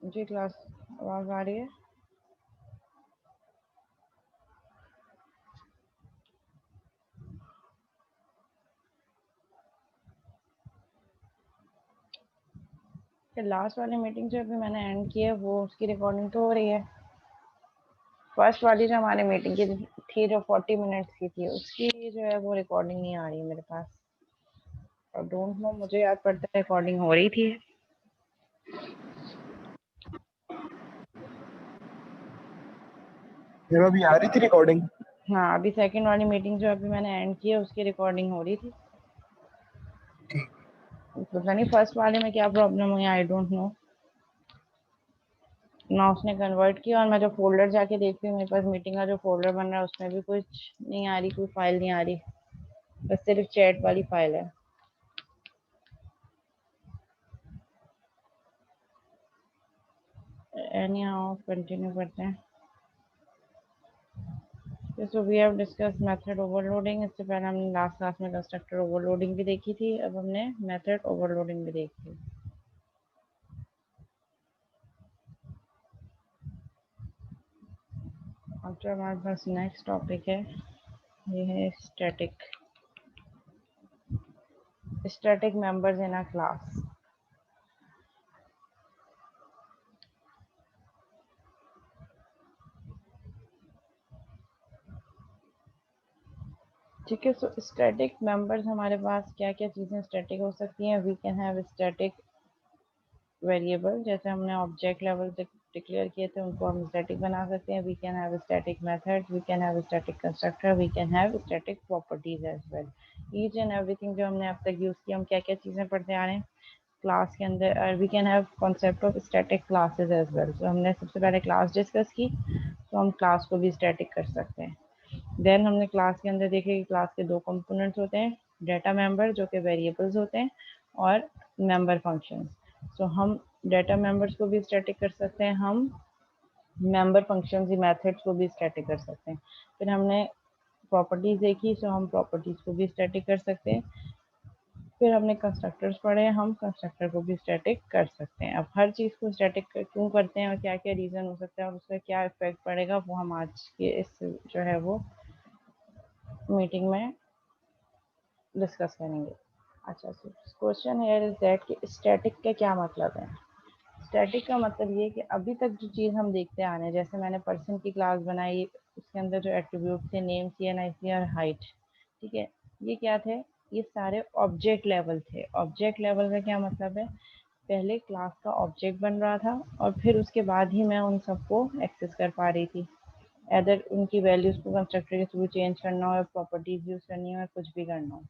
जी class आवाज आ रही है? लास्ट वाली मीटिंग जो अभी मैंने एंड की है वो उसकी रिकॉर्डिंग तो हो रही है। फर्स्ट वाली जो हमारी मीटिंग की थी जो 40 मिनट्स की थी उसकी जो है वो रिकॉर्डिंग नहीं आ रही है मेरे पास। और डोंट नो, मुझे याद पड़ता है रिकॉर्डिंग हो रही थी। मेरा भी आ रही थी रिकॉर्डिंग। हाँ, अभी सेकंड वाली मीटिंग जो अभी मैंने एंड की है उसकी रिकॉर्डिंग हो रही थी। पता नहीं फर्स्ट वाले में क्या प्रॉब्लम हुई, आई डोंट नो। ना उसने कन्वर्ट किया और मैं जो फोल्डर जाके देखती हूँ मेरे पास मीटिंग का जो फोल्डर बन रहा है उसमें भी कुछ नहीं आ रही, कोई फाइल नहीं आ रही, बस सिर्फ चैट वाली फाइल है। एनीहाउ कंटिन्यू करते हैं। So we have discussed method overloading। इससे पहले हमने लास्ट क्लास में कंस्ट्रक्टर ओवरलोडिंग भी देखी थी, अब हमने मेथड ओवरलोडिंग भी देखी। अब जो हमारे पास नेक्स्ट टॉपिक है ये है static members in a class. ठीक है, सो स्टैटिक मेंबर्स हमारे पास क्या क्या चीज़ें स्टैटिक हो सकती हैं। We can have static variable, जैसे हमने ऑब्जेक्ट लेवल डिक्लेयर किए थे उनको हम स्टैटिक बना सकते हैं। We can have static method, we can have static constructor, we can have static properties as well. Each and everything जो हमने अब तक यूज़ किया, हम क्या क्या चीज़ें पढ़ते आ रहे हैं क्लास के अंदर। We can have concept of static classes as well. तो हमने सबसे पहले क्लास डिस्कस की, तो हम क्लास को भी स्टैटिक कर सकते हैं। देन हमने क्लास के अंदर देखे कि क्लास के दो कंपोनेंट्स होते हैं, डाटा मेंबर जो कि वेरिएबल्स होते हैं और मेंबर फंक्शंस। सो हम डाटा मेंबर्स को भी स्टैटिक कर सकते हैं, हम मेंबर फंक्शंस ही मेथड्स को भी स्टैटिक कर सकते हैं। फिर हमने प्रॉपर्टीज देखी, सो हम प्रॉपर्टीज को भी स्टैटिक कर सकते हैं। फिर हमने कंस्ट्रक्टर्स पढ़े, हम कंस्ट्रक्टर को भी स्टैटिक कर सकते हैं। अब हर चीज़ को स्टैटिक क्यों करते हैं और क्या क्या रीज़न हो सकता है और उसका क्या इफेक्ट पड़ेगा वो हम आज के इस जो है वो मीटिंग में डिस्कस करेंगे। अच्छा, so question here is that कि स्टैटिक का क्या मतलब है। स्टैटिक का मतलब ये कि अभी तक जो चीज़ हम देखते आ रहे हैं, जैसे मैंने पर्सन की क्लास बनाई, उसके अंदर जो एट्रीब्यूट थे नेम, CNIC और हाइट, ठीक है, ये क्या थे, ये सारे ऑब्जेक्ट लेवल थे। ऑब्जेक्ट लेवल का क्या मतलब है, पहले क्लास का ऑब्जेक्ट बन रहा था और फिर उसके बाद ही मैं उन सबको एक्सेस कर पा रही थी। अदर उनकी वैल्यूज़ को कंस्ट्रक्टर के थ्रू चेंज करना हो या प्रॉपर्टीज़ यूज़ करनी हो या कुछ भी करना हो,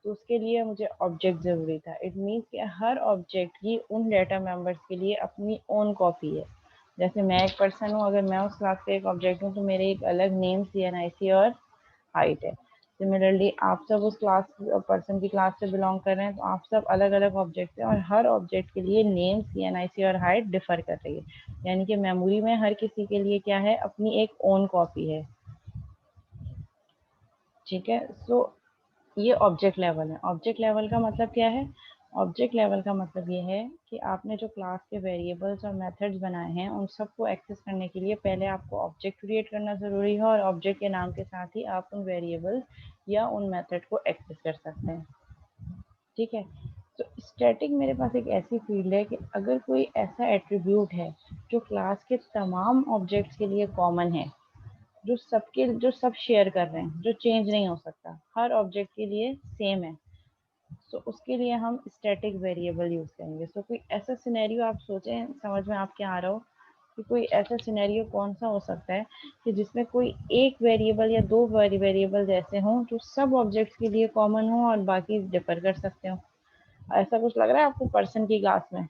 तो उसके लिए मुझे ऑब्जेक्ट ज़रूरी था। इट मीन्स कि हर ऑब्जेक्ट की उन डाटा मेंबर्स के लिए अपनी ओन कॉपी है। जैसे मैं एक पर्सन हूँ, अगर मैं उस क्लास का एक ऑब्जेक्ट हूँ तो मेरे एक अलग नेम, CNIC और हाइट है। सिमिलरली आप सब उस क्लास पर्सन की क्लास से बिलोंग कर रहे हैं, तो आप सब अलग अलग ऑब्जेक्ट हैं और हर ऑब्जेक्ट के लिए नेम, CNIC और हाइट डिफर कर रही है। यानी कि मेमोरी में हर किसी के लिए क्या है, अपनी एक ओन कॉपी है। ठीक है, सो ये ऑब्जेक्ट लेवल है। ऑब्जेक्ट लेवल का मतलब क्या है, ऑब्जेक्ट लेवल का मतलब ये है कि आपने जो क्लास के वेरिएबल्स और मेथड्स बनाए हैं उन सबको एक्सेस करने के लिए पहले आपको ऑब्जेक्ट क्रिएट करना ज़रूरी है और ऑब्जेक्ट के नाम के साथ ही आप उन वेरिएबल्स या उन मेथड को एक्सेस कर सकते हैं। ठीक है, तो स्टैटिक मेरे पास एक ऐसी फील्ड है कि अगर कोई ऐसा एट्रीब्यूट है जो क्लास के तमाम ऑब्जेक्ट्स के लिए कॉमन है, जो सब शेयर कर रहे हैं, जो चेंज नहीं हो सकता, हर ऑब्जेक्ट के लिए सेम है, तो उसके लिए हम स्टैटिक वेरिएबल यूज़ करेंगे। सो कोई ऐसा सिनेरियो आप सोचें, समझ में आपके आ रहा हो कि कोई ऐसा सिनेरियो कौन सा हो सकता है कि जिसमें कोई एक वेरिएबल या दो वेरिएबल ऐसे हों जो सब ऑब्जेक्ट्स के लिए कॉमन हो और बाकी डिफर कर सकते हो। ऐसा कुछ लग रहा है आपको पर्सन की क्लास में?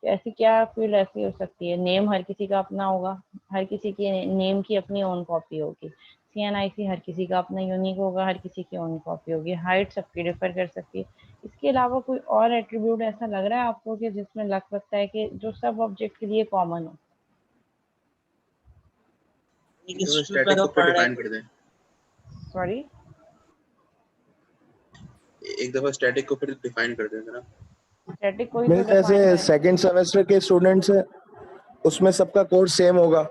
ऐसी क्या फील्ड ऐसी हो सकती है, नेम हर किसी का अपना होगा, हर किसी की नेम की अपनी ओन कॉपी होगी, CNIC हर किसी का अपना यूनिक होगा, हर किसी की ओन कॉपी होगी, हाइट सबकी डिफर कर सकती है। इसके अलावा कोई और एट्रीब्यूट ऐसा लग रहा है आपको कि जिसमें लग सकता है कि जो सब ऑब्जेक्ट के लिए कॉमन हो? तो स्टैटिक को फिर डिफाइन कर दें। सॉरी, एक दफा स्टैटिक को फिर डिफाइन कर दें ना। स्टैटिक कोई मेरे तो ख्याल डिफाइन से कर। सेकंड सेमेस्टर के स्टूडेंट्स उसमें सबका कोर्स सेम होगा,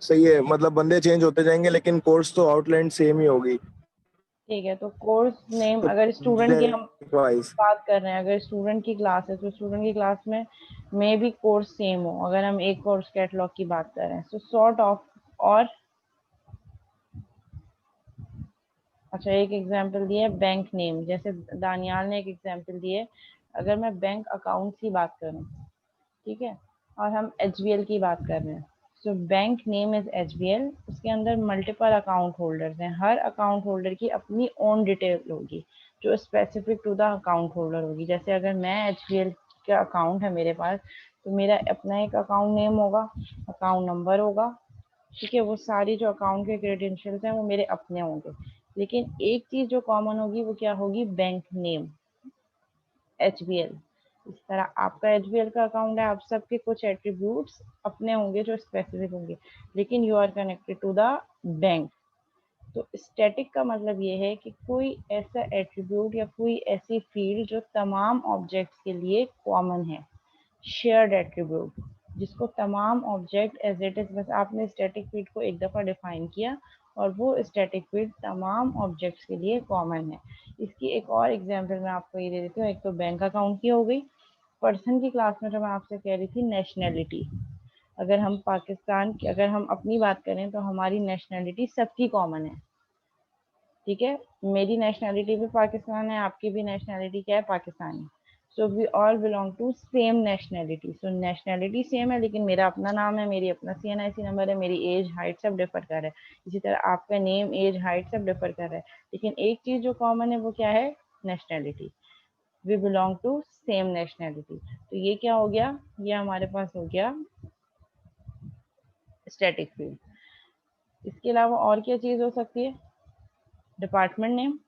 सही है, मतलब बंदे चेंज होते जाएंगे लेकिन कोर्स तो आउटलाइन सेम ही होगी। ठीक है, तो कोर्स नेम तो अगर स्टूडेंट की हम वाइज बात कर रहे हैं, अगर स्टूडेंट की क्लास है तो स्टूडेंट की क्लास में भी कोर्स सेम हो, अगर हम एक कोर्स कैटलॉग की बात कर रहे हैं, तो सॉर्ट ऑफ। और अच्छा, एक एग्जांपल दिया है बैंक नेम, जैसे दानियाल ने एक एग्जांपल दिया है, अगर मैं बैंक अकाउंट की बात करूं, ठीक है, और हम एचबीएल की बात कर रहे हैं, so bank name is HBL, उसके अंदर मल्टीपल अकाउंट होल्डर्स हैं, हर अकाउंट होल्डर की अपनी ओन डिटेल होगी जो specific to the account holder होगी। जैसे अगर मैं एचबीएल का अकाउंट है मेरे पास, तो मेरा अपना एक अकाउंट नेम होगा, अकाउंट नंबर होगा, ठीक है, वो सारी जो अकाउंट के क्रेडेंशियल्स हैं वो मेरे अपने होंगे। लेकिन एक चीज जो कॉमन होगी वो क्या होगी, बैंक नेम एचबीएल। इस तरह आपका एचबीएल का अकाउंट है, आप सबके कुछ एट्रीब्यूट्स अपने होंगे जो स्पेसिफिक होंगे, लेकिन you are connected to the bank. तो स्टैटिक का मतलब ये है कि कोई ऐसा एट्रीब्यूट या कोई ऐसी फील्ड जो तमाम ऑब्जेक्ट्स के लिए कॉमन है, शेयर्ड एट्रीब्यूट, जिसको तमाम ऑब्जेक्ट एज इट इज, बस आपने स्टैटिक फील्ड को एक दफ़ा डिफाइन किया और वो स्टैटिक फील्ड तमाम ऑब्जेक्ट्स के लिए कॉमन है। इसकी एक और एग्जांपल मैं आपको ये दे देती हूँ, एक तो बैंक अकाउंट की हो गई। पर्सन की क्लास में जो मैं आपसे कह रही थी नेशनैलिटी, अगर हम पाकिस्तान की, अगर हम अपनी बात करें तो हमारी नेशनैलिटी सबकी कॉमन है, ठीक है, मेरी नेशनैलिटी भी पाकिस्तान है, आपकी भी नेशनैलिटी क्या है, Pakistani. So we all belong to same nationality, so nationality same है, लेकिन मेरा अपना नाम है, मेरी अपना CNIC नंबर है, मेरी एज हाइट सब डिफर कर रहा है, इसी तरह आपका नेम एज हाइट सब डिफर कर रहा है, लेकिन एक चीज़ जो कॉमन है वो क्या है, nationality. We belong to same nationality. तो ये क्या हो गया, ये हमारे पास हो गया स्टैटिक फील्ड। इसके अलावा और क्या चीज़ हो सकती है, डिपार्टमेंट नेम,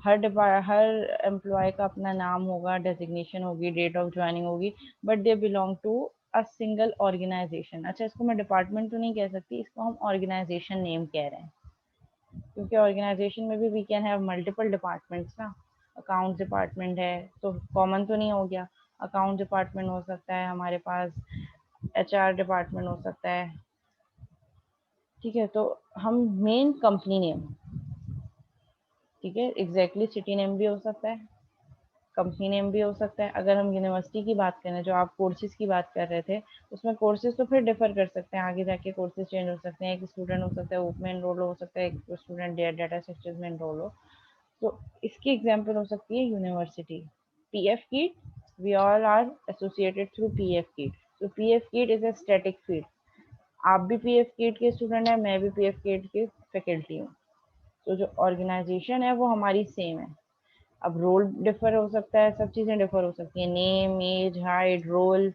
हर एम्प्लॉय का अपना नाम होगा, डेजिग्नेशन होगी, डेट ऑफ ज्वाइनिंग होगी, but they belong to a single organisation. अच्छा, इसको मैं डिपार्टमेंट तो नहीं कह सकती, इसको हम ऑर्गेनाइजेशन नेम कह रहे हैं, क्योंकि ऑर्गेनाइजेशन में भी we can have multiple departments ना। अकाउंट डिपार्टमेंट है तो कॉमन तो नहीं हो गया, अकाउंट डिपार्टमेंट हो सकता है हमारे पास, HR डिपार्टमेंट हो सकता है, ठीक है। तो हम मेन कंपनी नेम, ठीक है, एग्जैक्टली सिटी नेम भी हो सकता है, कंपनी नेम भी हो सकता है। अगर हम यूनिवर्सिटी की बात करें, जो आप कोर्सेज की बात कर रहे थे, उसमें कोर्सेज तो फिर डिफर कर सकते हैं, आगे जाके कोर्सेज चेंज हो सकते हैं, एक स्टूडेंट हो सकता है ऊप में एनरोल हो सकता है, एक स्टूडेंट डेटा सिस्टम्स में एनरोल हो, तो इसकी एग्जांपल हो सकती है university. PF kit, we all are associated through PF kit, तो PF kit is a static field. आप भी PF किट के स्टूडेंट हैं, मैं भी PF किट की फैकल्टी हूँ, तो जो ऑर्गेनाइजेशन है वो हमारी सेम है। अब रोल डिफर हो सकता है, सब चीज़ें डिफर हो सकती हैं, नेम एज हाइट रोल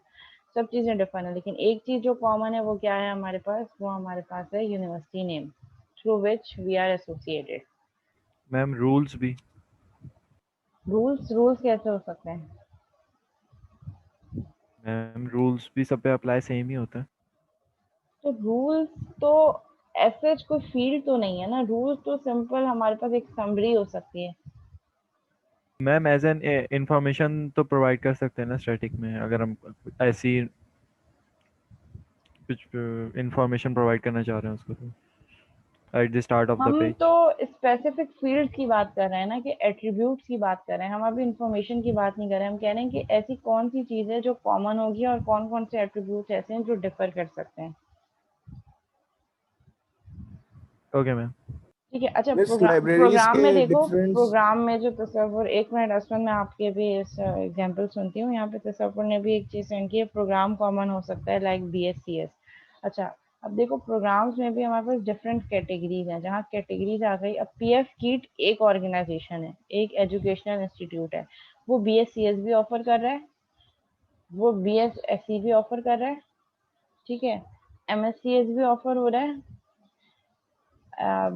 सब चीज़ें डिफर है, लेकिन एक चीज़ जो कॉमन है वो क्या है हमारे पास, वो हमारे पास है university name through which we are associated. Ma'am rules भी, रूल्स कैसे हो सकते हैं, मैम रूल्स भी सब पे अप्लाई सेम ही होता है। तो रूल्स तो ऐसे कोई फील्ड तो नहीं है ना, रूल्स तो सिंपल हमारे पास एक समरी हो सकती है। मैम एज एन इंफॉर्मेशन तो प्रोवाइड कर सकते हैं ना स्टैटिक में, अगर हम ऐसी कुछ इंफॉर्मेशन प्रोवाइड करना चाह रहे हैं उसको, तो at the start of the हम पेज। तो स्पेसिफिक फील्ड की बात कर रहे हैं ना, कि एट्रीब्यूट्स की बात कर रहे हैं हम, अभी इंफॉर्मेशन की बात नहीं कर रहे हैं। हम कह रहे हैं कि ऐसी कौन सी चीज़ है जो कॉमन होगी और कौन कौन से एट्रीब्यूट्स ऐसे हैं जो डिफर कर सकते हैं। Okay ma'am. ठीक है, अच्छा, मिस लाइब्रेरीज प्रोग्राम के में देखो, डिफरेंस। प्रोग्राम में जो तसव्वुर, एक मिनट असमन, मैं आपके भी इस एग्जांपल सुनती हूँ, यहाँ पे तसव्वुर ने भी एक चीज़ सेंड की है, प्रोग्राम कॉमन हो सकता है लाइक BSCS। अच्छा, अब देखो प्रोग्राम्स में भी हमारे पास डिफरेंट कैटेगरीज हैं, जहाँ कैटेगरीज आ गई, अब PF किट एक ऑर्गेनाइजेशन है, एक एजुकेशनल इंस्टीट्यूट है, वो BSCS भी ऑफर कर रहा है, वो BSSC भी ऑफर कर रहा है, ठीक है, MSCS भी ऑफर हो रहा है,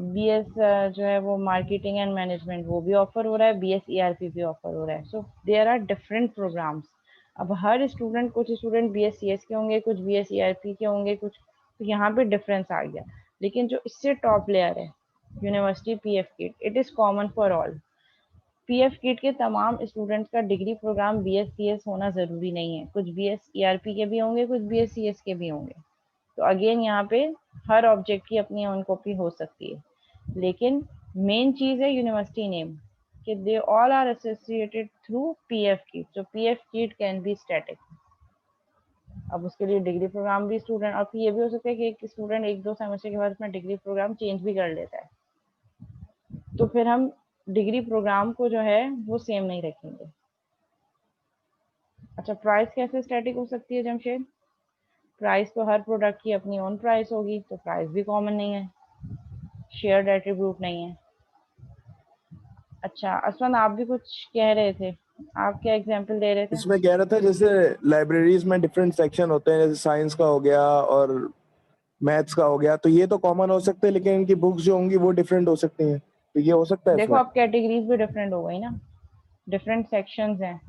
BS जो है वो मार्केटिंग एंड मैनेजमेंट वो भी ऑफर हो रहा है, BS ERP भी ऑफर हो रहा है। So there are different programmes. अब हर स्टूडेंट, कुछ स्टूडेंट BSCS के होंगे, कुछ BS ERP के होंगे, कुछ, तो यहाँ पे डिफरेंस आ गया। लेकिन जो इससे टॉप लेयर है university PF kit, it is common for all. PF kit के तमाम स्टूडेंट्स का डिग्री प्रोग्राम बीएससीएस होना ज़रूरी नहीं है, कुछ बीएसईआरपी के भी होंगे, कुछ बीएससीएस के भी होंगे। तो अगेन यहाँ पे हर ऑब्जेक्ट की अपनी ऑन कॉपी हो सकती है, लेकिन मेन चीज़ है यूनिवर्सिटी नेम कि they all are associated through PF kit, so PF kit can be static. अब उसके लिए डिग्री प्रोग्राम भी स्टूडेंट, और फिर ये भी हो सकता है कि एक स्टूडेंट 1-2 सेमेस्टर के बाद अपना डिग्री प्रोग्राम चेंज भी कर लेता है, तो फिर हम डिग्री प्रोग्राम को जो है वो सेम नहीं रखेंगे। अच्छा, प्राइस कैसे स्टैटिक हो सकती है जमशेद? प्राइस तो हर प्रोडक्ट की अपनी ओन प्राइस होगी, तो प्राइस भी कॉमन नहीं है, शेयर्ड एट्रीब्यूट नहीं है। अच्छा असवन, आप भी कुछ कह रहे थे, आप क्या एग्जांपल दे रहे थे? इसमें कह रहा था जैसे लाइब्रेरीज में डिफरेंट सेक्शन होते हैं, जैसे साइंस का हो गया और मैथ्स का हो गया, तो ये तो कॉमन हो सकते हैं, लेकिन इनकी बुक्स जो होंगी वो डिफरेंट हो सकती हैं, तो ये हो सकता है देखो इसमें। अब कैटेगरीज भी डिफरेंट हो गई ना, डिफरेंट सेक्शंस हैं।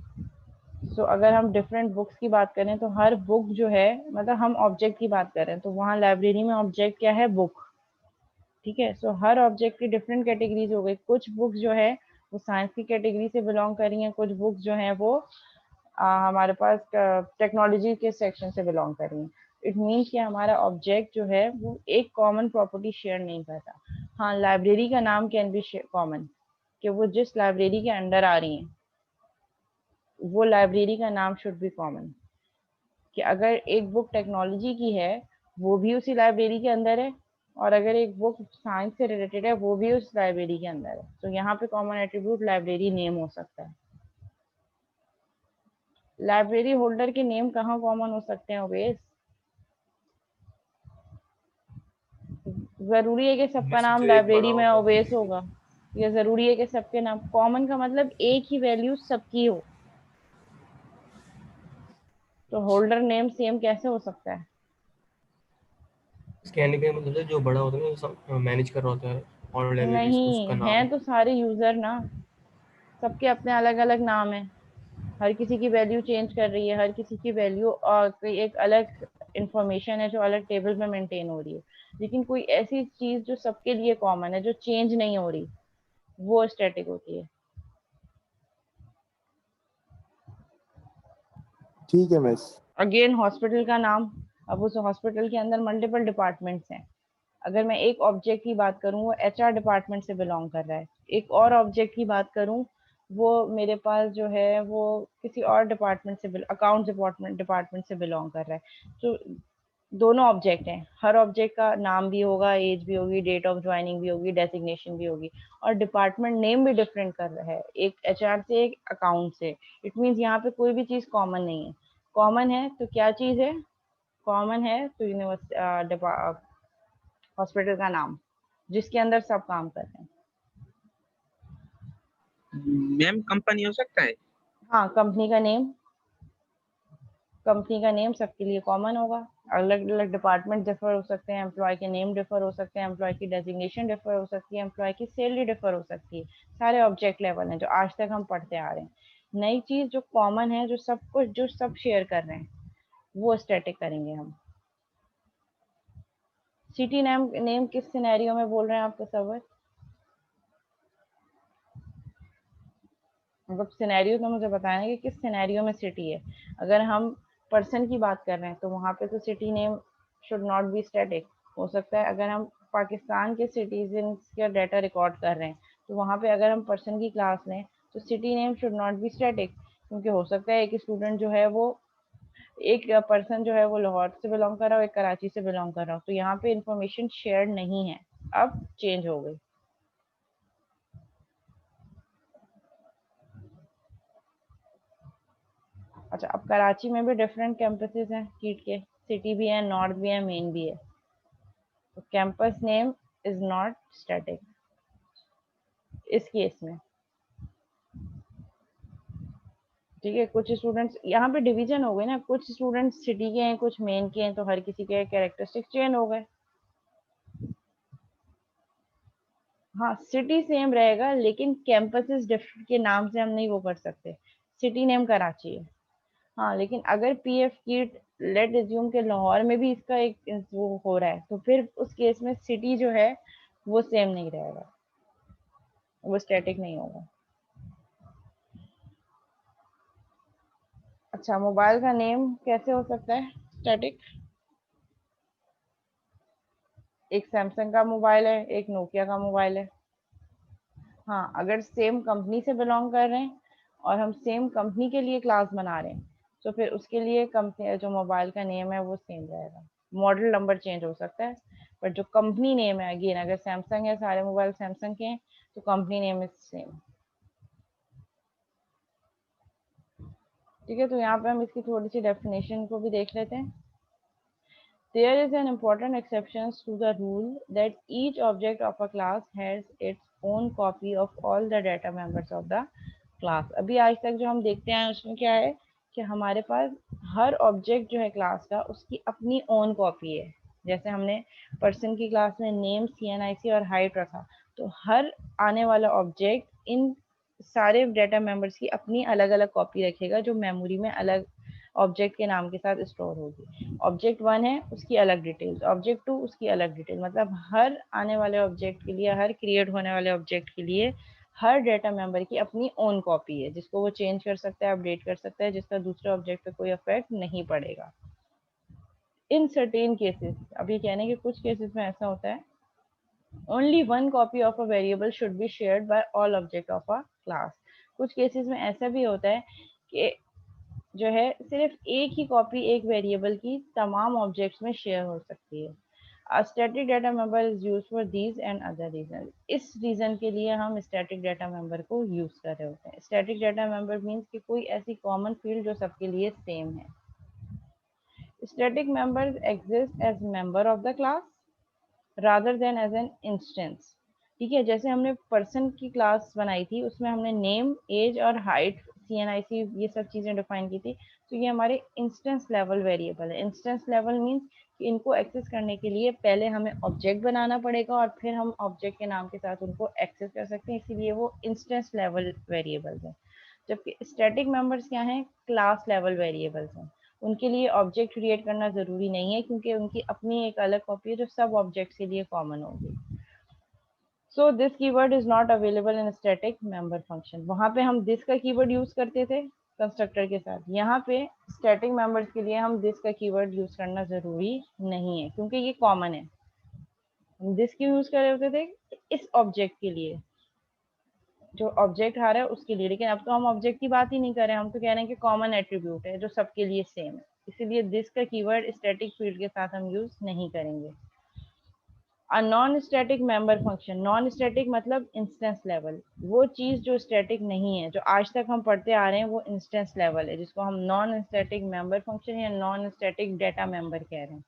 सो अगर हम डिफरेंट बुक्स की बात करें तो हर बुक जो है, मतलब हम ऑब्जेक्ट की बात करें तो वहाँ लाइब्रेरी में ऑब्जेक्ट क्या है? बुक। ठीक है, सो हर ऑब्जेक्ट की डिफरेंट कैटेगरीज हो गई। कुछ बुक्स जो है वो साइंस की कैटेगरी से बिलोंग कर रही हैं, कुछ बुक्स जो हैं वो हमारे पास टेक्नोलॉजी के सेक्शन से बिलोंग कर रही हैं। इट मीन्स कि हमारा ऑब्जेक्ट जो है वो एक कॉमन प्रॉपर्टी शेयर नहीं करता। हाँ, लाइब्रेरी का नाम कैन बी कॉमन, कि वो जिस लाइब्रेरी के अंडर आ रही हैं वो लाइब्रेरी का नाम शुड बी कॉमन। कि अगर एक बुक टेक्नोलॉजी की है वो भी उसी लाइब्रेरी के अंदर है, और अगर एक बुक साइंस से रिलेटेड है वो भी उस लाइब्रेरी के अंदर है, तो यहाँ पे कॉमन एट्रीब्यूट लाइब्रेरी नेम हो सकता है। लाइब्रेरी होल्डर के नेम कहाँ कॉमन हो सकते हैं ओवेस? जरूरी है कि सबका मिस नाम जो एक बड़ा लाइब्रेरी में होगा ओवेस होगा, या जरूरी है कि सबके नाम कॉमन का मतलब एक ही वैल्यू सबकी हो? तो होल्डर नेम सेम कैसे हो सकता है? कहने का मतलब है जो बड़ा होता है ना, जो मैनेज कर रहा होता है ऑन लाइब्रेरीज, उसका नहीं, नाम। हैं तो सारे यूजर ना, सबके अपने अलग अलग नाम है, हर किसी की वैल्यू चेंज कर रही है, हर किसी की वैल्यू और कोई एक अलग इंफॉर्मेशन है जो अलग टेबल में मेंटेन हो रही है, लेकिन कोई ऐसी चीज जो सबके लिए कॉमन है जो चेंज नहीं हो रही, वो स्टैटिक होती है। ठीक है मिस। अगेन हॉस्पिटल का नाम, अब उस हॉस्पिटल के अंदर मल्टीपल डिपार्टमेंट्स हैं। अगर मैं एक ऑब्जेक्ट की बात करूं वो एचआर डिपार्टमेंट से बिलोंग कर रहा है, एक और ऑब्जेक्ट की बात करूं वो मेरे पास जो है वो किसी और डिपार्टमेंट से, अकाउंट डिपार्टमेंट से बिलोंग कर रहा है। तो दोनों ऑब्जेक्ट हैं, हर ऑब्जेक्ट का नाम भी होगा, एज भी होगी, डेट ऑफ ज्वाइनिंग भी होगी, डेजिग्नेशन भी होगी, और डिपार्टमेंट नेम भी डिफरेंट कर रहा है, एक एचआर से एक अकाउंट से। इट मीन्स यहाँ पे कोई भी चीज़ कॉमन नहीं है। कॉमन है तो क्या चीज़ है? कॉमन है तो यूनिवर्सिटी हॉस्पिटल का नाम जिसके अंदर सब काम कर रहे हैं। मैम कंपनी हो सकता है? हाँ, कंपनी का नेम सबके लिए कॉमन होगा। अलग अलग डिपार्टमेंट डिफर हो सकते हैं, एम्प्लॉय के नेम डिफर हो सकते हैं, एम्प्लॉय की डेजिग्नेशन डिफर हो सकती है, एम्प्लॉय की सैलरी डिफर हो सकती है। सारे ऑब्जेक्ट लेवल हैं जो आज तक हम पढ़ते आ रहे हैं। नई चीज जो कॉमन है, जो सब कुछ जो सब शेयर कर रहे हैं, वो स्टैटिक करेंगे हम। सिटी नेम नेम किस सिनेरियो में बोल रहे हैं आप तसव्वुर? मतलब सिनेरियो तो मुझे बताया ना कि किस सिनेरियो में सिटी है। अगर हम पर्सन की बात कर रहे हैं तो वहाँ पे तो city name should not be static. हो सकता है अगर हम पाकिस्तान के सिटीजन का डाटा रिकॉर्ड कर रहे हैं तो वहाँ पे अगर हम पर्सन की क्लास लें तो city name should not be static, क्योंकि हो सकता है एक स्टूडेंट जो है वो, एक पर्सन जो है वो लाहौर से बिलोंग कर रहा हो, एक कराची से बिलोंग कर रहा हो, तो यहाँ पे इंफॉर्मेशन शेयर नहीं है, अब चेंज हो गई। अच्छा, अब कराची में भी डिफरेंट कैंपसेस हैं कीट के, सिटी भी है, नॉर्थ भी है, मेन भी है। तो campus name is not static इस केस में। ठीक है, कुछ स्टूडेंट्स यहाँ पे डिवीजन हो गए ना, कुछ स्टूडेंट्स सिटी के हैं, कुछ मेन के हैं, तो हर किसी के कैरेक्टरिस्टिक चेंज हो गए। हाँ, सिटी सेम रहेगा लेकिन कैंपसेस डिफरेंट के नाम से हम नहीं वो कर सकते। सिटी नेम कराची है, हाँ, लेकिन अगर पीएफ किट लेट एज्यूम के लाहौर में भी इसका एक वो हो रहा है, तो फिर उस केस में सिटी जो है वो सेम नहीं रहेगा, वो स्टैटिक नहीं होगा। अच्छा, मोबाइल का नेम कैसे हो सकता है स्टैटिक? एक सैमसंग का मोबाइल है, एक नोकिया का मोबाइल है। हाँ, अगर सेम कंपनी से बिलोंग कर रहे हैं और हम सेम कंपनी के लिए क्लास बना रहे हैं तो फिर उसके लिए कंपनी जो मोबाइल का नेम है वो सेम रहेगा। मॉडल नंबर चेंज हो सकता है पर जो कंपनी नेम है, अगेन अगर सैमसंग है, सारे मोबाइल सैमसंग के हैं तो कंपनी नेम इज सेम। ठीक है, तो यहाँ पे हम इसकी थोड़ी सी डेफिनेशन को भी देख लेते हैं। There is an important exception to the rule that each object of a class has its own copy of all the data members of the class। अभी आज तक जो हम देखते हैं उसमें क्या है कि हमारे पास हर ऑब्जेक्ट जो है क्लास का उसकी अपनी ओन कॉपी है। जैसे हमने पर्सन की क्लास में नेम, CNIC और हाइट रखा, तो हर आने वाला ऑब्जेक्ट इन सारे डेटा मेंबर्स की अपनी अलग अलग कॉपी रखेगा जो मेमोरी में अलग ऑब्जेक्ट के नाम के साथ स्टोर होगी। ऑब्जेक्ट 1 है उसकी अलग डिटेल्स, ऑब्जेक्ट 2 उसकी अलग डिटेल, मतलब हर आने वाले ऑब्जेक्ट के लिए, हर क्रिएट होने वाले ऑब्जेक्ट के लिए हर डेटा मेंबर की अपनी ओन कॉपी है जिसको वो चेंज कर सकता है, अपडेट कर सकता है, जिसका दूसरे ऑब्जेक्ट पे कोई इफेक्ट नहीं पड़ेगा। इन सर्टेन केसेस, अभी कहने के कुछ केसेस में ऐसा होता है, only one copy of a variable should be shared by all object of a class. कुछ केसेस में ऐसा भी होता है कि जो है सिर्फ एक ही कॉपी एक वेरिएबल की तमाम ऑब्जेक्ट्स में शेयर हो सकती है। A static data member is used for these and other reasons। इस रीजन के लिए हम स्टैटिक डाटा मेंबर को यूज कर रहे होते हैं। स्टैटिक डाटा मेंबर मीन्स कि कोई ऐसी कॉमन फील्ड जो सबके लिए सेम है। Static members exist as member of the class rather than as an instance. ठीक है, जैसे हमने पर्सन की क्लास बनाई थी उसमें हमने नेम, एज और हाइट, CNIC ये सब चीज़ें डिफाइन की थी, तो ये हमारे इंस्टेंस लेवल वेरिएबल है। इंस्टेंस लेवल मीन्स कि इनको एक्सेस करने के लिए पहले हमें ऑब्जेक्ट बनाना पड़ेगा और फिर हम ऑब्जेक्ट के नाम के साथ उनको एक्सेस कर सकते हैं, इसीलिए वो इंस्टेंस लेवल वेरिएबल्स हैं। जबकि स्टैटिक मेंबर्स क्या हैं? क्लास लेवल वेरिएबल्स हैं। उनके लिए ऑब्जेक्ट क्रिएट करना ज़रूरी नहीं है क्योंकि उनकी अपनी एक अलग कॉपी है जो सब ऑब्जेक्ट्स के लिए कॉमन होगी। So this keyword is not available in static member function. वहाँ पे हम दिस का कीवर्ड यूज करते थे कंस्ट्रक्टर के साथ, यहाँ पे स्टैटिक मेंबर्स के लिए हम दिस का कीवर्ड यूज करना ज़रूरी नहीं है क्योंकि ये कॉमन है। हम दिस क्यों यूज कर रहे होते थे? इस ऑब्जेक्ट के लिए, जो ऑब्जेक्ट आ रहा है उसके लिए, लेकिन अब तो हम ऑब्जेक्ट की बात ही नहीं कर रहे हैं, हम तो कह रहे हैं कि कॉमन एट्रीब्यूट है जो सबके लिए सेम है, इसीलिए दिस का कीवर्ड स्टैटिक फील्ड के साथ हम यूज नहीं करेंगे। A non static member function, non static मतलब इंस्टेंस लेवल, वो चीज जो स्टैटिक नहीं है, जो आज तक हम पढ़ते आ रहे हैं वो इंस्टेंस लेवल है, जिसको हम नॉन स्टैटिक मेंबर फंक्शन या नॉन स्टैटिक डेटा मेंबर कह रहे हैं।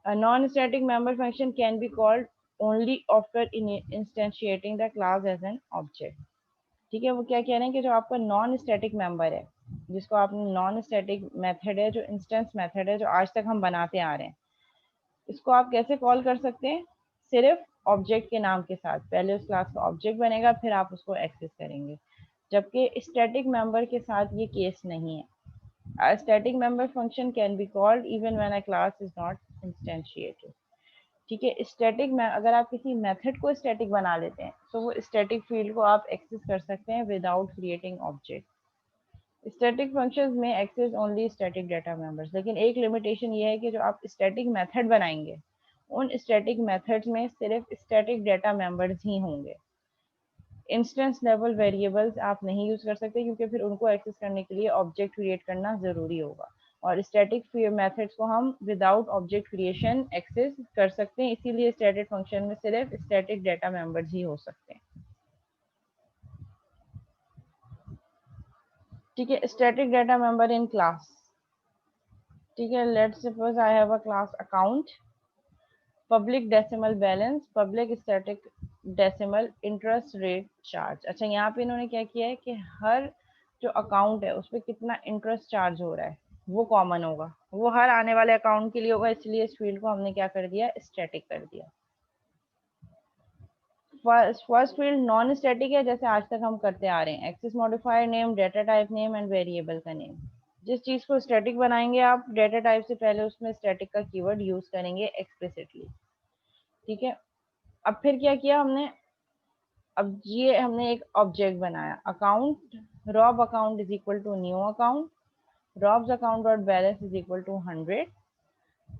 A non-static member function can be called only after instantiating the class as an object। ठीक है, वो क्या कह रहे हैं कि जो आपका नॉन स्टैटिक मेंबर है, जिसको आपने नॉन स्टैटिक मेथड है, जो इंस्टेंस मेथड है, जो आज तक हम बनाते आ रहे हैं, इसको आप कैसे कॉल कर सकते हैं? सिर्फ ऑब्जेक्ट के नाम के साथ। पहले उस क्लास का ऑब्जेक्ट बनेगा फिर आप उसको एक्सेस करेंगे, जबकि स्टैटिक मेंबर के साथ ये केस नहीं है। A static member function can be called even when a class is not instantiated। ठीक है, स्टैटिक में अगर आप किसी मेथड को स्टैटिक बना लेते हैं तो वो स्टैटिक फील्ड को आप एक्सेस कर सकते हैं without creating object. Static functions में access only static data members, लेकिन एक लिमिटेशन ये है कि जो आप स्टैटिक मेथड बनाएंगे उन स्टैटिक मेथड्स में सिर्फ स्टैटिक डाटा मेंबर्स ही होंगे। इंस्टेंस लेवल वेरिएबल्स आप नहीं यूज कर सकते क्योंकि फिर उनको एक्सेस करने के लिए ऑब्जेक्ट क्रिएट करना जरूरी होगा, और स्टैटिक मेथड्स को हम विदाउट ऑब्जेक्ट क्रिएशन एक्सेस कर सकते हैं, इसीलिए स्टैटिक फंक्शन में सिर्फ स्टैटिक डाटा मेंबर्स ही हो सकते हैं। ठीक है, static data member in class. ठीक है, let's suppose I have a class account, public decimal balance, public static decimal, interest rate charge. अच्छा, यहाँ पे इन्होंने क्या किया है कि हर जो अकाउंट है उस पर कितना इंटरेस्ट चार्ज हो रहा है वो कॉमन होगा, वो हर आने वाले अकाउंट के लिए होगा, इसलिए इस फील्ड को हमने क्या कर दिया? स्टैटिक कर दिया। फर्स्ट फील्ड नॉन स्टैटिक है, जैसे आज तक हम करते आ रहे हैं, access modifier name, data type name and variable का नेम। जिस चीज को स्टैटिक बनाएंगे आप डेटा टाइप से पहले उसमें स्टैटिक का कीवर्ड यूज करेंगे एक्सप्लिसिटली। ठीक है, अब फिर क्या किया हमने? अब ये हमने एक ऑब्जेक्ट बनाया, account, Rob account is equal to new account, Rob's account dot balance is equal to 100,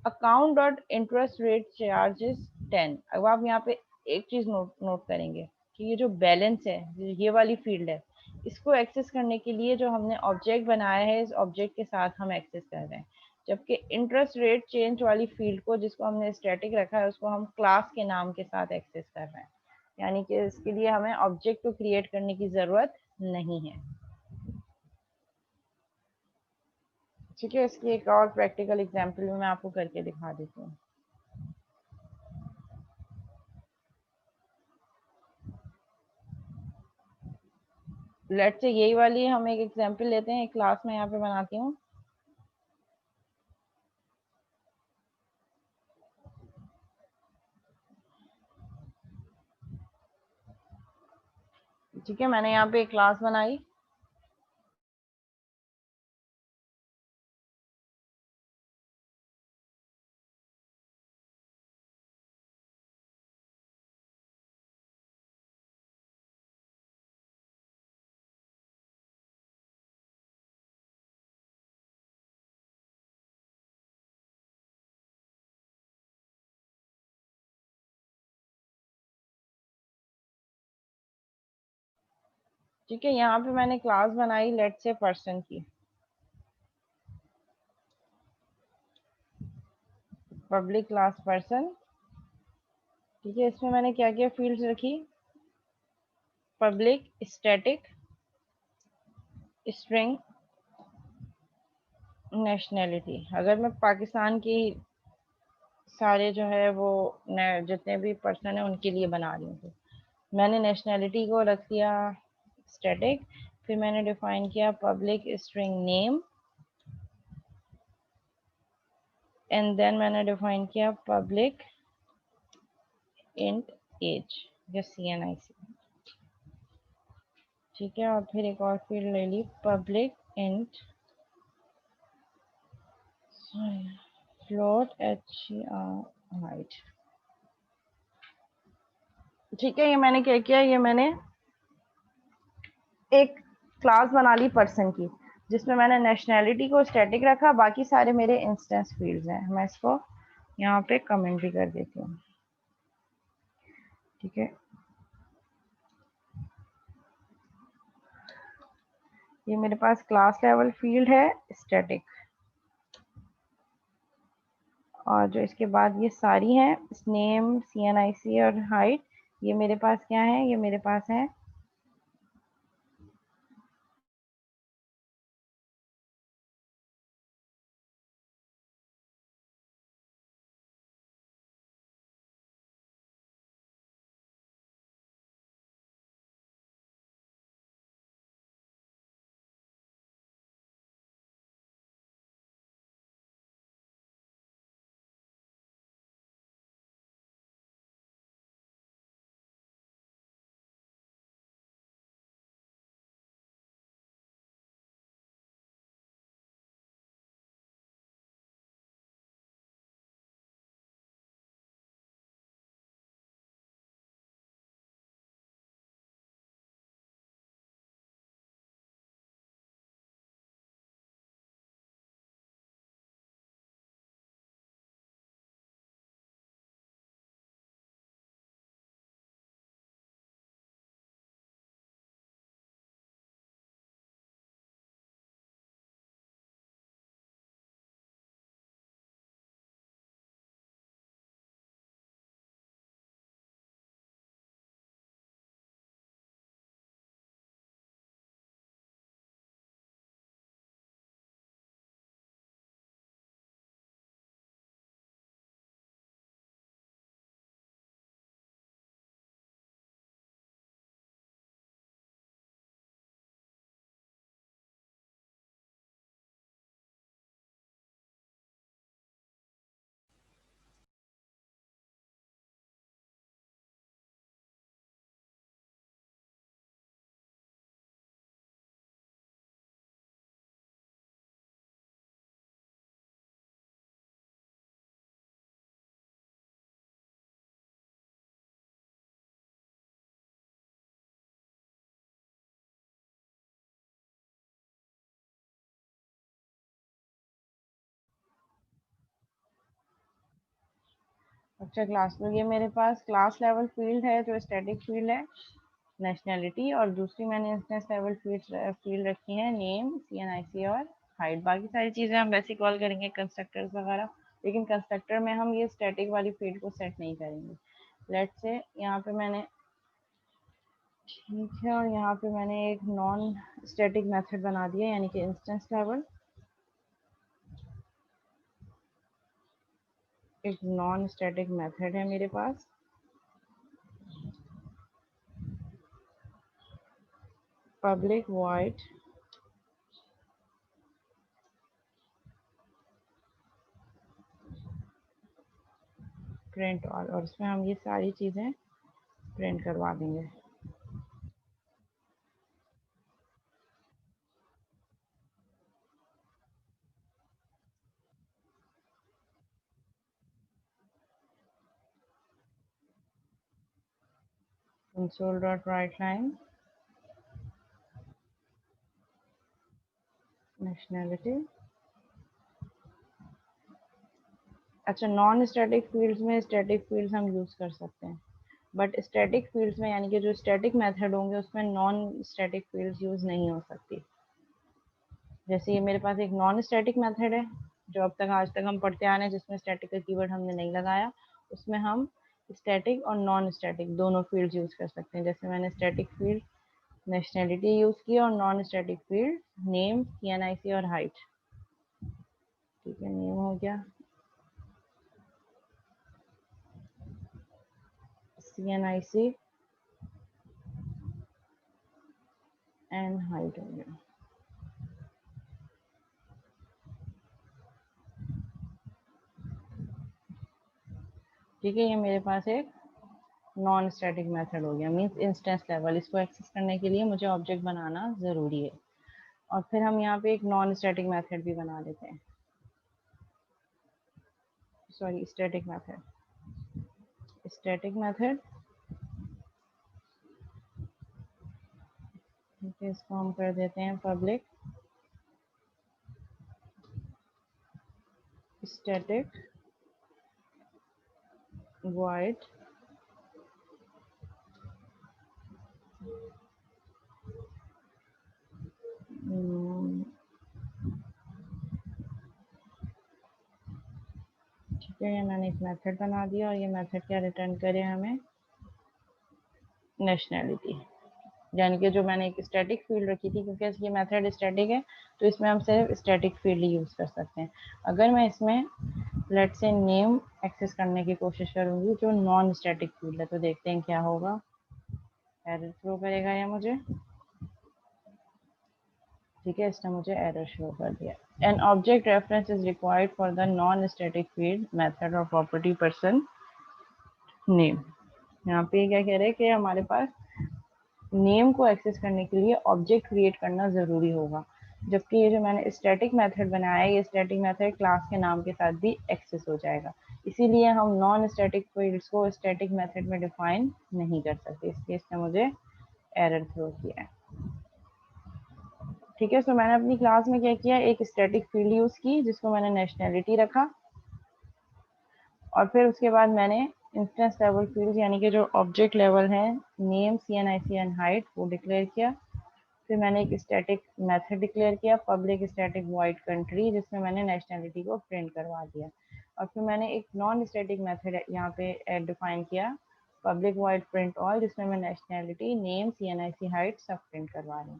account dot interest rate charges 10। अब आप यहाँ पे एक चीज नोट करेंगे कि ये जो बैलेंस है, ये वाली फील्ड है, इसको एक्सेस करने के लिए जो हमने ऑब्जेक्ट बनाया है, इस ऑब्जेक्ट के साथ हम एक्सेस कर रहे हैं। जबकि इंटरेस्ट रेट चेंज वाली फील्ड को, जिसको हमने स्टैटिक रखा है, उसको हम क्लास के नाम के साथ एक्सेस कर रहे हैं। यानी कि इसके लिए हमें ऑब्जेक्ट को क्रिएट करने की जरूरत नहीं है। ठीक है, इसकी एक और प्रैक्टिकल एग्जांपल में मैं आपको करके दिखा देती हूँ। लेट्स से यही वाली हम एक एग्जांपल लेते हैं, एक क्लास में यहाँ पे बनाती हूँ। ठीक है, मैंने यहाँ पे एक क्लास बनाई। ठीक है, यहाँ पे मैंने क्लास बनाई लेट्स से पर्सन की, पब्लिक क्लास पर्सन। ठीक है, इसमें मैंने क्या क्या फील्ड्स रखी, पब्लिक, स्टैटिक, स्ट्रिंग, नेशनैलिटी। अगर मैं पाकिस्तान की सारे जो है वो जितने भी पर्सन है उनके लिए बना रही हूँ, तो मैंने नेशनैलिटी को रख दिया स्टैटिक। फिर मैंने डिफाइन किया public string name, and then मैंने डिफाइन किया पब्लिक इंट एज या CNIC। ठीक है, और फिर एक और फील्ड ले ली पब्लिक इंट फ्लोट हाइट। ठीक है, ये मैंने क्या किया, ये मैंने एक क्लास बना ली पर्सन की, जिसमें मैंने नेशनैलिटी को स्टैटिक रखा, बाकी सारे मेरे इंस्टेंस फील्ड्स हैं। मैं इसको यहाँ पे कमेंट भी कर देती हूँ। ठीक है, ये मेरे पास क्लास लेवल फील्ड है स्टैटिक, और जो इसके बाद ये सारी हैं नेम, CNIC और हाइट, ये मेरे पास क्या है, ये मेरे पास है अच्छा क्लास, तो ये मेरे पास क्लास लेवल फील्ड है जो स्टैटिक फील्ड है नेशनैलिटी, और दूसरी मैंने इंस्टेंस लेवल फील्ड रखी है नेम, CNIC और हाइट। बाकी सारी चीज़ें हम वैसे कॉल करेंगे कंस्ट्रक्टर्स वगैरह, लेकिन कंस्ट्रक्टर में हम ये स्टैटिक वाली फील्ड को सेट नहीं करेंगे। लेट्स से यहाँ पे मैंने, ठीक है, और यहाँ पे मैंने एक नॉन स्टैटिक मेथड बना दिया, यानी कि इंस्टेंस लेवल। एक नॉन स्टैटिक मेथड है मेरे पास, पब्लिक वॉइड प्रिंट ऑल, और इसमें हम ये सारी चीज़ें प्रिंट करवा देंगे। console.writeLine nationality। अच्छा, नॉन स्टैटिक फील्ड्स में स्टैटिक फील्ड्स हम यूज़ कर सकते हैं, बट स्टैटिक फील्ड्स में यानी कि जो स्टैटिक मेथड होंगे उसमें नॉन स्टैटिक फील्ड्स यूज़ नहीं हो सकती। जैसे ये मेरे पास एक नॉन स्टैटिक मेथड है जो अब तक आज तक हम पढ़ते आ रहे हैं, जिसमें स्टैटिक का कीवर्ड हमने नहीं लगाया, उसमें हम स्टैटिक और नॉन स्टैटिक दोनों फील्ड्स यूज़ कर सकते हैं। जैसे मैंने स्टैटिक फील्ड नेशनैलिटी यूज़ की और non static field name, CNIC और हाइट। ठीक है, नेम हो गया, CNIC एंड हाइट हो गया। ठीक है, ये मेरे पास एक नॉन स्टैटिक मेथड हो गया, मींस इंस्टेंस लेवल। इसको एक्सेस करने के लिए मुझे ऑब्जेक्ट बनाना ज़रूरी है, और फिर हम यहाँ पे एक नॉन स्टैटिक मेथड भी बना लेते हैं, sorry static method. Static method, ठीक है, इसको हम कर देते हैं पब्लिक स्टैटिक void ठीक है, ये मैंने एक मेथड बना दिया, और ये मेथड क्या रिटर्न करे हमें, नेशनैलिटी। यानी कि जो मैंने एक स्टैटिक फील्ड रखी थी, क्योंकि ये मेथड स्टैटिक है तो इसमें हम सिर्फ स्टैटिक फील्ड यूज़ कर सकते हैं। अगर मैं इसमें लेट्स से नेम एक्सेस करने की कोशिश करूँगी जो नॉन स्टैटिक फील्ड है, तो देखते हैं क्या होगा। एरर थ्रो करेगा या मुझे, ठीक है, इसने मुझे एरर शो कर दिया। An object reference is required for the non static field method और प्रॉपर्टी पर्सन नेम। यहाँ पे क्या कह रहे हैं कि हमारे पास नेम को एक्सेस करने के लिए ऑब्जेक्ट क्रिएट करना ज़रूरी होगा, जबकि ये जो मैंने स्टैटिक मेथड बनाया है, ये स्टैटिक मेथड क्लास के नाम के साथ भी एक्सेस हो जाएगा। इसीलिए हम नॉन स्टैटिक फील्ड्स को स्टैटिक मेथड में डिफाइन नहीं कर सकते, इसलिए इसने मुझे एरर थ्रो किया है। ठीक है, तो मैंने अपनी क्लास में क्या किया, एक स्टैटिक फील्ड यूज़ की जिसको मैंने नेशनैलिटी रखा, और फिर उसके बाद मैंने इंस्टेंस लेवल फील्ड यानी कि जो ऑब्जेक्ट लेवल है नेम, CNIC एंड हाइट वो डिक्लेयर किया। फिर मैंने एक स्टैटिक मेथड डिक्लेयर किया पब्लिक स्टैटिक वॉइड कंट्री, जिसमें मैंने नेशनैलिटी को प्रिंट करवा दिया। और फिर मैंने एक नॉन स्टैटिक मेथड यहाँ पे डिफाइन किया पब्लिक वॉइड प्रिंट ऑल, जिसमें मैं नेशनैलिटी, नेम, CNIC, हाइट सब प्रिंट करवा रही हूँ।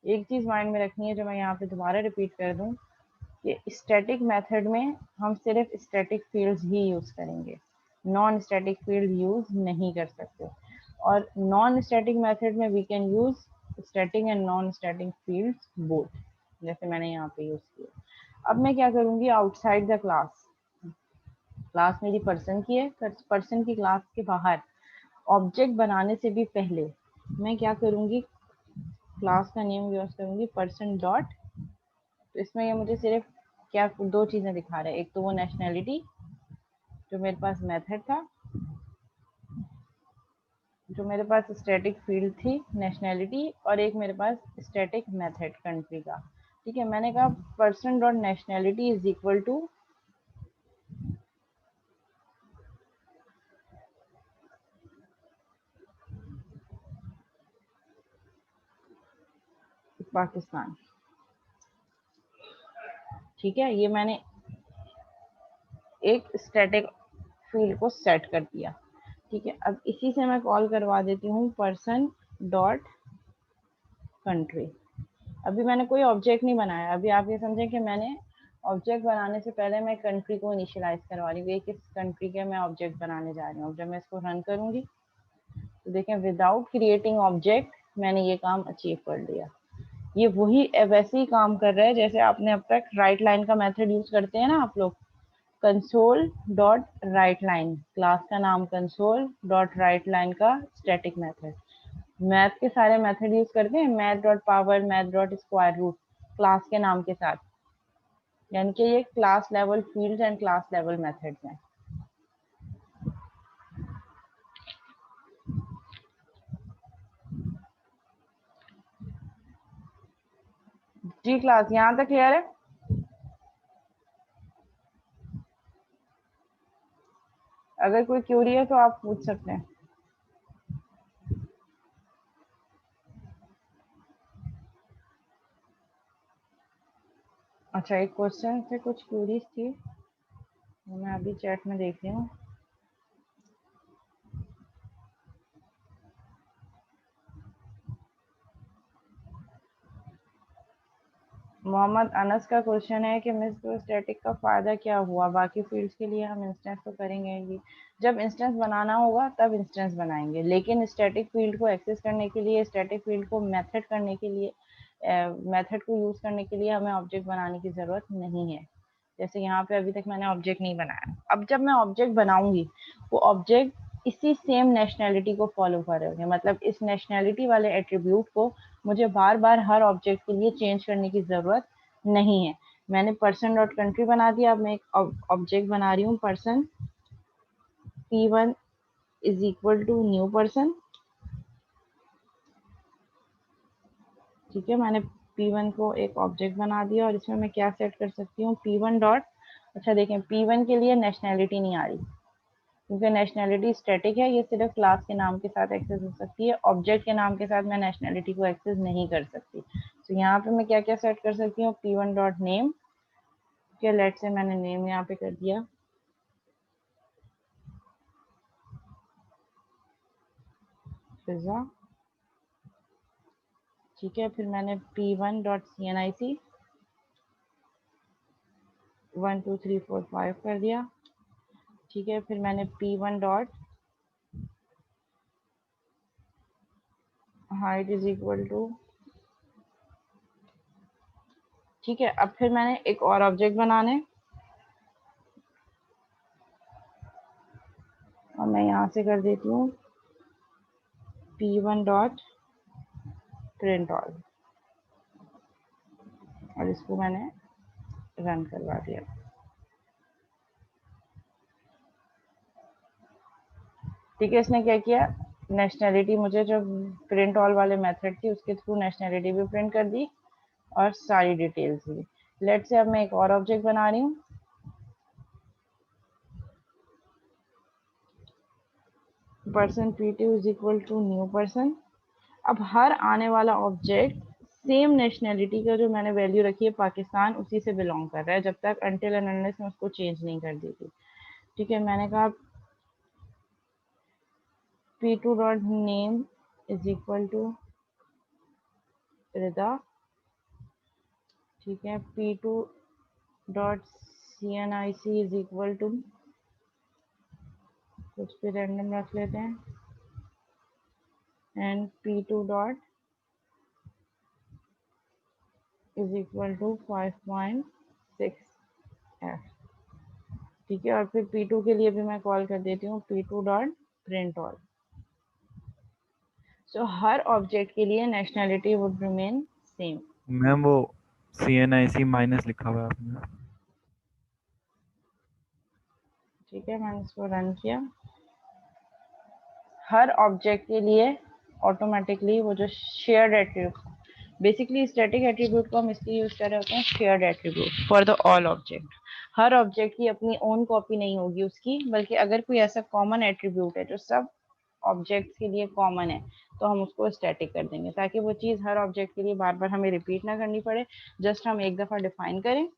एक चीज़ माइंड में रखनी है जो मैं यहाँ पे दोबारा रिपीट कर दूँ, कि स्टैटिक मेथड में हम सिर्फ स्टैटिक फील्ड्स ही यूज़ करेंगे, नॉन स्टैटिक फील्ड यूज़ नहीं कर सकते। और नॉन स्टैटिक मेथड में we can use static and non static fields both, जैसे मैंने यहाँ पे यूज़ किया। अब मैं क्या करूँगी, आउटसाइड द क्लास, क्लास मेरी पर्सन की है, पर्सन की क्लास के बाहर ऑब्जेक्ट बनाने से भी पहले मैं क्या करूँगी, क्लास का नेम यूज़ करूँगी पर्सन डॉट। तो इसमें ये मुझे सिर्फ क्या दो चीज़ें दिखा रहा है, एक तो वो नेशनैलिटी जो मेरे पास मेथड था, जो मेरे पास स्टैटिक फील्ड थी नेशनैलिटी, और एक मेरे पास स्टैटिक मेथड कंट्री का। ठीक है, मैंने कहा person dot nationality is equal to Pakistan. ठीक है, ये मैंने एक स्टैटिक फील्ड को सेट कर दिया। ठीक है, अब इसी से मैं कॉल करवा देती हूँ पर्सन डॉट कंट्री। अभी मैंने कोई ऑब्जेक्ट नहीं बनाया। अभी आप ये समझें कि मैंने ऑब्जेक्ट बनाने से पहले मैं कंट्री को इनिशियलाइज करवा रही हूँ। ये किस कंट्री के मैं ऑब्जेक्ट बनाने जा रही हूँ। जब मैं इसको रन करूंगी तो देखें विदाउट क्रिएटिंग ऑब्जेक्ट मैंने ये काम अचीव कर लिया। ये वही वैसे ही काम कर रहा है जैसे आपने अब तक राइट लाइन का मेथड यूज करते हैं ना आप लोग। Console dot write line, class का नाम कंसोल डॉट राइट लाइन का स्टैटिक मेथड। मैथ के सारे मेथड यूज करते हैं, math dot power, math dot square root, class के नाम के साथ। यानी कि ये class level fields and class level methods हैं। जी क्लास यहाँ तक क्लियर है? अगर कोई क्यूरी है तो आप पूछ सकते हैं। अच्छा, एक क्वेश्चन से कुछ क्यूरीज थी, मैं अभी चैट में देख रही हूँ। मोहम्मद अनस का क्वेश्चन है कि मिस तो स्टैटिक का फ़ायदा क्या हुआ, बाकी फील्ड्स के लिए हम इंस्टेंस तो करेंगे ही। जब इंस्टेंस बनाना होगा तब इंस्टेंस बनाएंगे, लेकिन स्टैटिक फील्ड को एक्सेस करने के लिए, स्टैटिक फील्ड को मेथड करने के लिए, मेथड को यूज़ करने के लिए हमें ऑब्जेक्ट बनाने की ज़रूरत नहीं है। जैसे यहाँ पे अभी तक मैंने ऑब्जेक्ट नहीं बनाया। अब जब मैं ऑब्जेक्ट बनाऊंगी वो ऑब्जेक्ट इसी सेम नेशनैलिटी को फॉलो करेंगे। मतलब इस नेशनैलिटी वाले एट्रीब्यूट को मुझे बार बार हर ऑब्जेक्ट के लिए चेंज करने की ज़रूरत नहीं है। मैंने पर्सन डॉट कंट्री बना दिया। अब मैं एक ऑब्जेक्ट बना रही हूँ person P1 is equal to new person. ठीक है, मैंने P1 को एक ऑब्जेक्ट बना दिया और इसमें मैं क्या सेट कर सकती हूँ P1 डॉट। अच्छा देखें, P1 के लिए नेशनैलिटी नहीं आ रही क्योंकि नेशनैलिटी स्टैटिक है, ये सिर्फ क्लास के नाम के साथ एक्सेस हो सकती है। ऑब्जेक्ट के नाम के साथ मैं नेशनैलिटी को एक्सेस नहीं कर सकती। तो यहाँ पे मैं क्या क्या सेट कर सकती हूँ P1 डॉट नेम के, लेट से मैंने नेम यहाँ पे कर दिया पिज़्ज़ा। ठीक है, फिर मैंने P1 डॉट CNIC 1 2 3 4 5 कर दिया। ठीक है, फिर मैंने P1 dot height is equal to. ठीक है, अब फिर मैंने एक और ऑब्जेक्ट बनाने, और मैं यहाँ से कर देती हूँ P1 डॉट प्रिंट ऑल, और इसको मैंने रन करवा दिया। ठीक है, इसने क्या किया, नेशनैलिटी मुझे जो प्रिंट ऑल वाले मेथड थी उसके थ्रू नेशनैलिटी भी प्रिंट कर दी और सारी डिटेल्स भी। लेट से अब मैं एक और ऑब्जेक्ट बना रही हूँ person P2 is equal to new person. अब हर आने वाला ऑब्जेक्ट सेम नेशनैलिटी का जो मैंने वैल्यू रखी है पाकिस्तान, उसी से बिलोंग कर रहा है जब तक अनटिल एंड अनलेस मैं उसको चेंज नहीं कर देती। ठीक है, मैंने कहा P2 dot name is equal to Rida. ठीक है, P2 dot CNIC is equal to, कुछ भी रैंडम रख लेते हैं, and P2 dot is equal to 5.6F। ठीक है, और फिर P2 के लिए भी मैं कॉल कर देती हूँ P2 डॉट प्रिंट ऑल। सो हर ऑब्जेक्ट के लिए nationality would remain same. Ma'am वो CNIC माइनस लिखा हुआ है आपने। ठीक है, मैंने इसको रन किया। हर ऑब्जेक्ट के लिए ऑटोमेटिकली वो जो shared attribute, basically static attribute को हम इसलिए यूज कर रहे होते हैं shared attribute for the all object. Her object की अपनी ओन कॉपी नहीं होगी उसकी, बल्कि अगर कोई ऐसा कॉमन एट्रीब्यूट है जो सब ऑब्जेक्ट्स के लिए कॉमन है, तो हम उसको स्टैटिक कर देंगे, ताकि वो चीज़ हर ऑब्जेक्ट के लिए बार बार हमें रिपीट ना करनी पड़े। जस्ट हम एक दफ़ा डिफाइन करें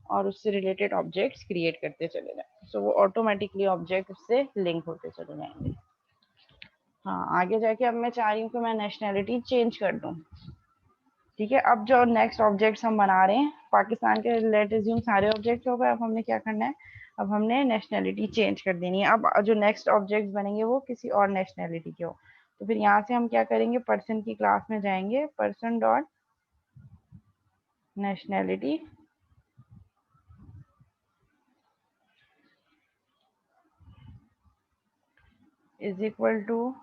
और उससे रिलेटेड ऑब्जेक्ट्स क्रिएट करते चले जाएं, सो वो ऑटोमेटिकली ऑब्जेक्ट उससे लिंक होते चले जाएंगे। हाँ, आगे जाके अब मैं चाह रही हूँ कि मैं नेशनैलिटी चेंज कर दूँ। ठीक है, अब जो नेक्स्ट ऑब्जेक्ट्स हम बना रहे हैं पाकिस्तान के, लेट अज्यूम सारे ऑब्जेक्ट हो गए। अब हमने क्या करना है, अब हमने नेशनैलिटी चेंज कर देनी है। अब जो नेक्स्ट ऑब्जेक्ट्स बनेंगे वो किसी और नेशनैलिटी के हो, तो फिर यहाँ से हम क्या करेंगे, पर्सन की क्लास में जाएंगे, person dot nationality is equal to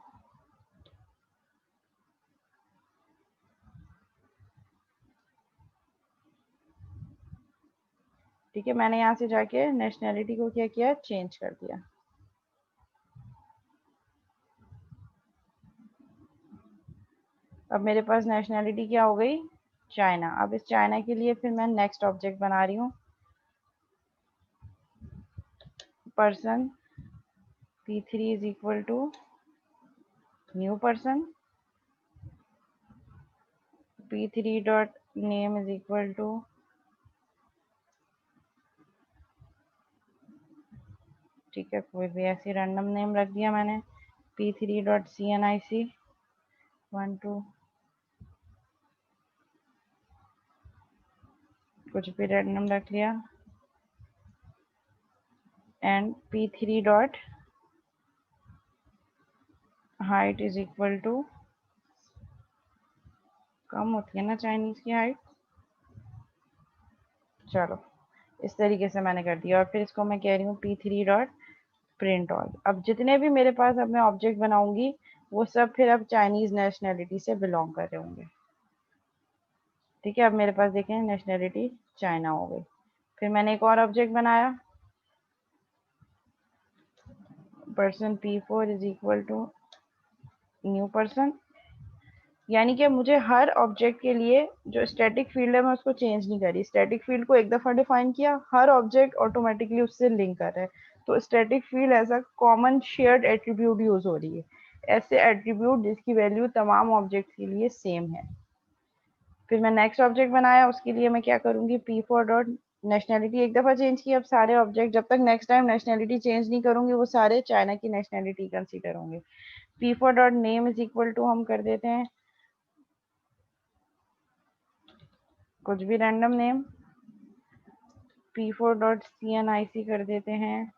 ठीक है, मैंने यहाँ से जाके नेशनैलिटी को क्या किया, चेंज कर दिया। अब मेरे पास नेशनैलिटी क्या हो गई, चाइना। अब इस चाइना के लिए फिर मैं नेक्स्ट ऑब्जेक्ट बना रही हूँ, person p3 is equal to new person, p3 dot name is equal to ठीक है, कोई भी ऐसी रैंडम नेम रख दिया मैंने, p3 डॉट cnic 12 कुछ भी रैंडम रख लिया, and p3 dot height is equal to, कम होती है ना चाइनीज की हाइट, चलो इस तरीके से मैंने कर दिया। और फिर इसको मैं कह रही हूँ p3 डॉट प्रिंट ऑल। अब जितने भी मेरे पास अब मैं ऑब्जेक्ट बनाऊंगी वो सब फिर अब चाइनीज नेशनैलिटी से बिलोंग कर रहे होंगे। ठीक है, अब मेरे पास देखें नेशनैलिटी चाइना हो गई। फिर मैंने एक और ऑब्जेक्ट बनाया, person p4 is equal to new person, यानी कि मुझे हर ऑब्जेक्ट के लिए जो स्टैटिक फील्ड है मैं उसको चेंज नहीं करी। स्टैटिक फील्ड को एक दफ़ा डिफाइन किया, हर ऑब्जेक्ट ऑटोमेटिकली उससे लिंक कर रहा है। तो static field as a common shared attribute use हो रही है, ऐसे एट्रीब्यूट जिसकी वैल्यू तमाम ऑब्जेक्ट के लिए सेम है। फिर मैं नेक्स्ट ऑब्जेक्ट बनाया, उसके लिए मैं क्या करूँगी, p4 डॉट नेशनैलिटी एक दफ़ा चेंज की। अब सारे ऑब्जेक्ट जब तक नेक्स्ट टाइम नेशनैलिटी चेंज नहीं करूँगी वो सारे चाइना की नेशनैलिटी कंसीडर होंगे। p4 dot name is equal to हम कर देते हैं कुछ भी random name, p4 dot cnic कर देते हैं,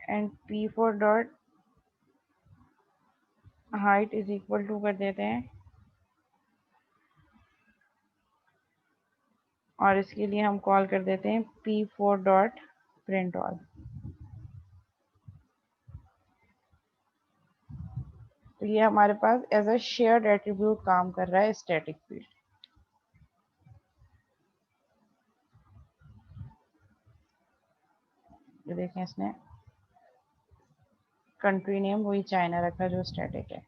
and p4 dot height is equal to कर देते हैं, और इसके लिए हम कॉल कर देते हैं p4 डॉट प्रिंट ऑल। तो ये हमारे पास एज अ शेयर्ड एट्रीब्यूट काम कर रहा है स्टैटिक फील्ड। ये देखें, इसने कंट्री नेम वही चाइना रखा जो स्टैटिक है।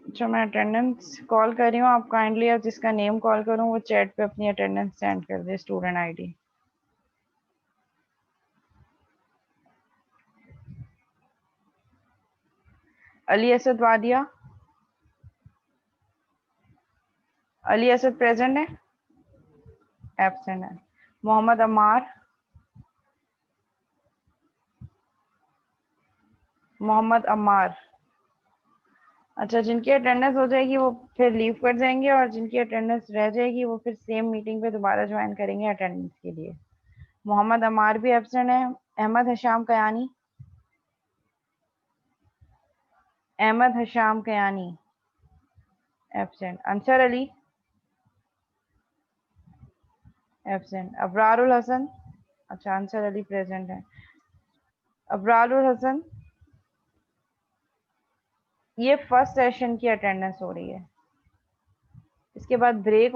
अच्छा, मैं अटेंडेंस कॉल कर रही हूँ, आप काइंडली अब जिसका नेम कॉल करूँ वो चैट पे अपनी अटेंडेंस सेंड कर दे, स्टूडेंट आईडी। अली असद वादिया, अली असद प्रेजेंट है, एब्सेंट है। मोहम्मद अमार, मोहम्मद अमार, अच्छा, जिनकी अटेंडेंस हो जाएगी वो फिर लीव कर जाएंगे, और जिनकी अटेंडेंस रह जाएगी वो फिर सेम मीटिंग पे दोबारा ज्वाइन करेंगे अटेंडेंस के लिए। मोहम्मद अमार भी एब्सेंट है। अहमद हशाम कयानी, अहमद हशाम कयानी एब्सेंट। अंसर अली एब्सेंट। अबरारुल हसन, अच्छा अंसर अली प्रेजेंट है। अबरारुल हसन, ये फर्स्ट सेशन की अटेंडेंस हो रही है, इसके बाद ब्रेक